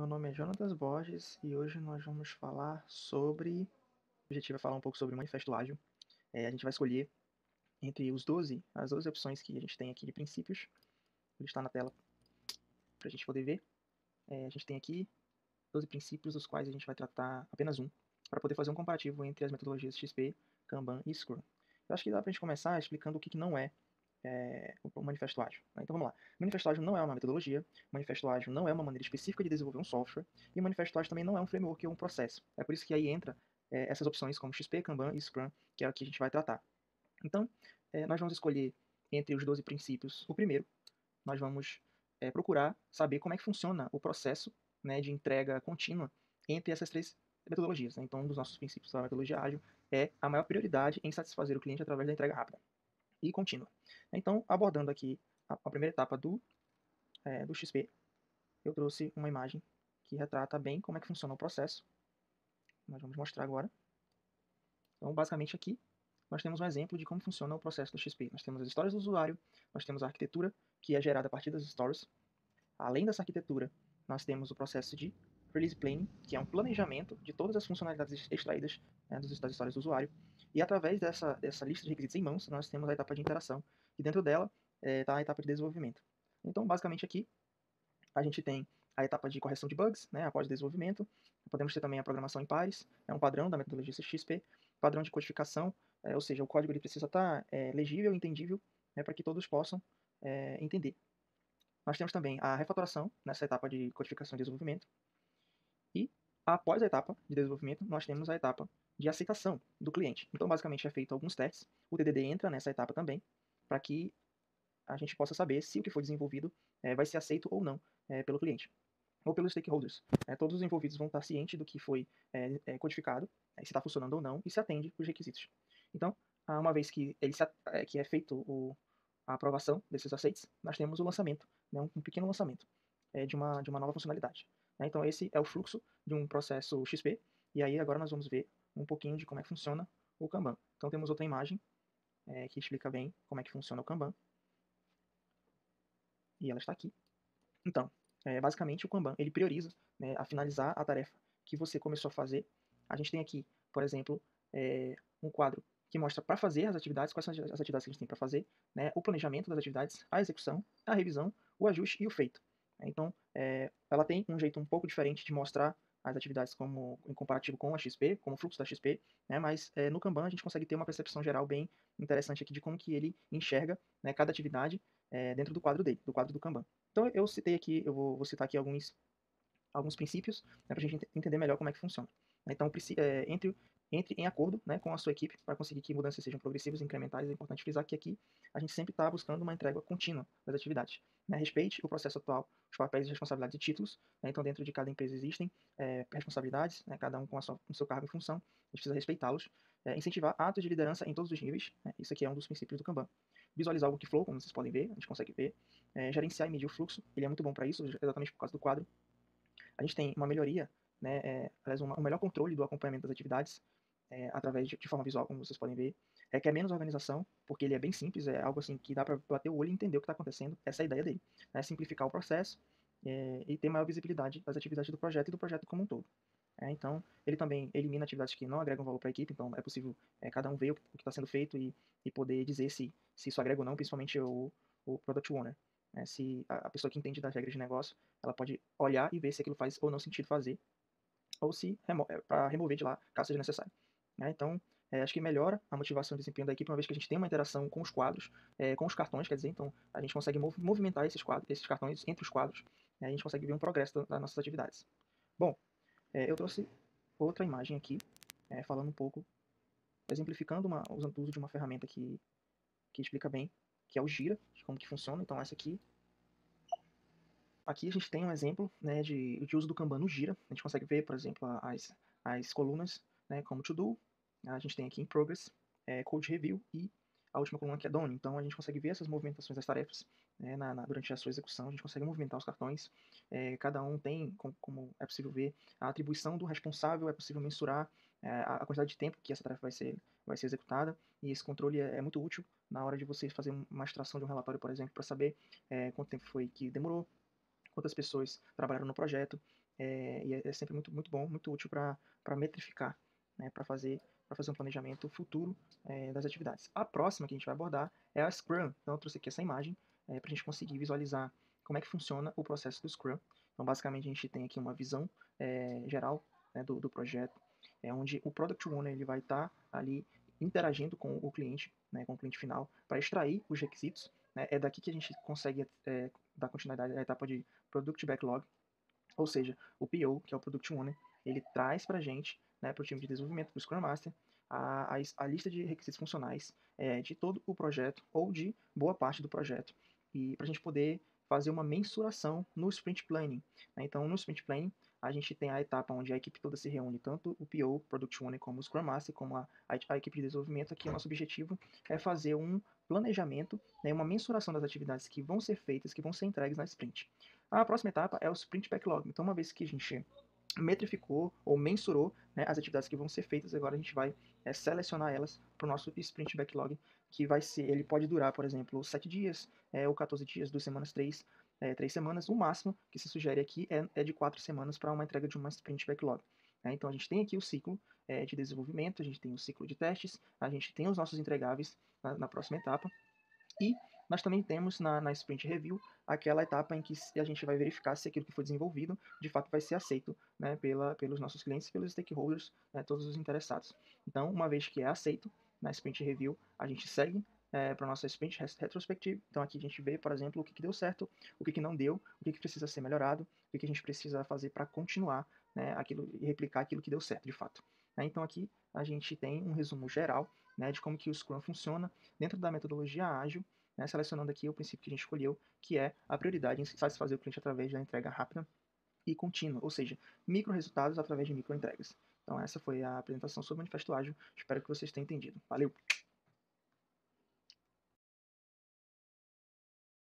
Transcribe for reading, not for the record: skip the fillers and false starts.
Meu nome é Jonatas Borges e hoje nós vamos falar sobre. O objetivo é falar um pouco sobre o Manifesto Ágil. A gente vai escolher entre as 12 opções que a gente tem aqui de princípios. Ele está na tela para a gente poder ver. A gente tem aqui 12 princípios, dos quais a gente vai tratar apenas um, para poder fazer um comparativo entre as metodologias XP, Kanban e Scrum. Eu acho que dá para a gente começar explicando o que não é o Manifesto Ágil. Então vamos lá. O Manifesto Ágil não é uma metodologia, o Manifesto Ágil não é uma maneira específica de desenvolver um software, e o Manifesto Ágil também não é um framework ou um processo. É por isso que aí entra essas opções como XP, Kanban e Scrum, que é o que a gente vai tratar. Então, nós vamos escolher entre os 12 princípios o primeiro. Nós vamos procurar saber como é que funciona o processo, né, de entrega contínua entre essas três metodologias. Né? Então, um dos nossos princípios da metodologia ágil é a maior prioridade em satisfazer o cliente através da entrega rápida e contínua. Então, abordando aqui a primeira etapa do XP, eu trouxe uma imagem que retrata bem como é que funciona o processo. Nós vamos mostrar agora. Então, basicamente aqui, nós temos um exemplo de como funciona o processo do XP. Nós temos as histórias do usuário, nós temos a arquitetura, que é gerada a partir das stories. Além dessa arquitetura, nós temos o processo de Release Planning, que é um planejamento de todas as funcionalidades extraídas das histórias do usuário. E através dessa lista de requisitos em mãos, nós temos a etapa de interação, e dentro dela está a etapa de desenvolvimento. Então, basicamente aqui, a gente tem a etapa de correção de bugs, né, após o desenvolvimento. Podemos ter também a programação em pares, é um padrão da metodologia XP, padrão de codificação, ou seja, o código ele precisa estar legível e entendível, para que todos possam entender. Nós temos também a refatoração nessa etapa de codificação e desenvolvimento. E após a etapa de desenvolvimento, nós temos a etapa de aceitação do cliente. Então, basicamente, é feito alguns testes. O TDD entra nessa etapa também, para que a gente possa saber se o que foi desenvolvido vai ser aceito ou não pelo cliente ou pelos stakeholders. Todos os envolvidos vão estar cientes do que foi codificado, se está funcionando ou não, e se atende os requisitos. Então, uma vez que, que é feito a aprovação desses aceites, nós temos o lançamento, né, um pequeno lançamento de uma nova funcionalidade. Então, esse é o fluxo de um processo XP, e aí agora nós vamos ver um pouquinho de como é que funciona o Kanban. Então, temos outra imagem que explica bem como é que funciona o Kanban, e ela está aqui. Então, basicamente o Kanban, ele prioriza, né, a finalizar a tarefa que você começou a fazer. A gente tem aqui, por exemplo, um quadro que mostra para fazer as atividades, quais são as atividades que a gente tem para fazer, né, o planejamento das atividades, a execução, a revisão, o ajuste e o feito. Então, ela tem um jeito um pouco diferente de mostrar as atividades como em comparativo com a XP, como o fluxo da XP, né, mas no Kanban a gente consegue ter uma percepção geral bem interessante aqui de como que ele enxerga, né, cada atividade dentro do quadro dele, do quadro do Kanban. Então eu citei aqui, eu vou citar aqui alguns princípios, né, para a gente entender melhor como é que funciona. Então, entre em acordo, né, com a sua equipe para conseguir que mudanças sejam progressivas e incrementais. É importante frisar que aqui a gente sempre está buscando uma entrega contínua das atividades. Né? Respeite o processo atual, os papéis, responsabilidades e títulos. Né? Então, dentro de cada empresa existem responsabilidades, né, cada um com o seu cargo e função. A gente precisa respeitá-los. Incentivar atos de liderança em todos os níveis. Né? Isso aqui é um dos princípios do Kanban. Visualizar o workflow, como vocês podem ver, a gente consegue ver. Gerenciar e medir o fluxo, ele é muito bom para isso, exatamente por causa do quadro. A gente tem uma melhoria, né, um melhor controle do acompanhamento das atividades, através de forma visual, como vocês podem ver. Requer menos organização, porque ele é bem simples, é algo assim que dá para bater o olho e entender o que está acontecendo. Essa é a ideia dele, né, simplificar o processo e ter maior visibilidade das atividades do projeto e do projeto como um todo. Então, ele também elimina atividades que não agregam valor para a equipe, então é possível cada um ver o que está sendo feito e poder dizer se isso agrega ou não, principalmente o Product Owner. Se a pessoa que entende das regras de negócio, ela pode olhar e ver se aquilo faz ou não sentido fazer, ou se para remover de lá, caso seja necessário. Então, acho que melhora a motivação e desempenho da equipe, uma vez que a gente tem uma interação com os quadros, com os cartões, quer dizer, então a gente consegue movimentar esses cartões entre os quadros, e a gente consegue ver um progresso das nossas atividades. Bom, eu trouxe outra imagem aqui, falando um pouco, exemplificando usando o uso de uma ferramenta que explica bem, que é o Gira, de como que funciona. Então essa aqui a gente tem um exemplo, né, de uso do Kanban no Gira. A gente consegue ver, por exemplo, as colunas, né, como To Do. A gente tem aqui em Progress, Code Review e a última coluna que é Done. Então a gente consegue ver essas movimentações das tarefas, né, durante a sua execução. A gente consegue movimentar os cartões. Cada um tem, como é possível ver, a atribuição do responsável, é possível mensurar a quantidade de tempo que essa tarefa vai ser executada. E esse controle é muito útil na hora de você fazer uma extração de um relatório, por exemplo, para saber quanto tempo foi que demorou, quantas pessoas trabalharam no projeto. e é sempre muito bom, muito útil para metrificar, né, para fazer um planejamento futuro das atividades. A próxima que a gente vai abordar é a Scrum. Então eu trouxe aqui essa imagem para a gente conseguir visualizar como é que funciona o processo do Scrum. Então basicamente a gente tem aqui uma visão geral, né, do projeto, onde o Product Owner ele vai estar ali interagindo com o cliente, né, com o cliente final, para extrair os requisitos. Né, é daqui que a gente consegue dar continuidade à etapa de Product Backlog, ou seja, o PO, que é o Product Owner, ele traz para a gente, né, para o time de desenvolvimento, para o Scrum Master, a lista de requisitos funcionais de todo o projeto ou de boa parte do projeto, e para a gente poder fazer uma mensuração no Sprint Planning. Né? Então, no Sprint Planning, a gente tem a etapa onde a equipe toda se reúne, tanto o PO, Product Owner, como o Scrum Master, como a equipe de desenvolvimento. Aqui o nosso objetivo é fazer um planejamento, né, uma mensuração das atividades que vão ser feitas, que vão ser entregues na sprint. A próxima etapa é o Sprint Backlog. Então, uma vez que a gente metrificou ou mensurou, né, as atividades que vão ser feitas, agora a gente vai selecionar elas para o nosso Sprint Backlog, que vai ser, ele pode durar, por exemplo, 7 dias ou 14 dias, 2 semanas, 3 semanas. O máximo que se sugere aqui é de 4 semanas para uma entrega de uma Sprint Backlog. Então a gente tem aqui o ciclo de desenvolvimento, a gente tem o ciclo de testes, a gente tem os nossos entregáveis na próxima etapa, e nós também temos na Sprint Review aquela etapa em que a gente vai verificar se aquilo que foi desenvolvido de fato vai ser aceito, né, pelos nossos clientes, pelos stakeholders, né, todos os interessados. Então, uma vez que é aceito na Sprint Review, a gente segue para a nossa Sprint Retrospective. Então, aqui a gente vê, por exemplo, o que deu certo, o que não deu, o que precisa ser melhorado, o que a gente precisa fazer para continuar, né, aquilo e replicar aquilo que deu certo de fato. Então, aqui a gente tem um resumo geral, né, de como que o Scrum funciona dentro da metodologia ágil, né, selecionando aqui o princípio que a gente escolheu, que é a prioridade em satisfazer o cliente através da entrega rápida e contínua, ou seja, micro resultados através de micro entregas. Então essa foi a apresentação sobre o Manifesto Ágil. Espero que vocês tenham entendido. Valeu!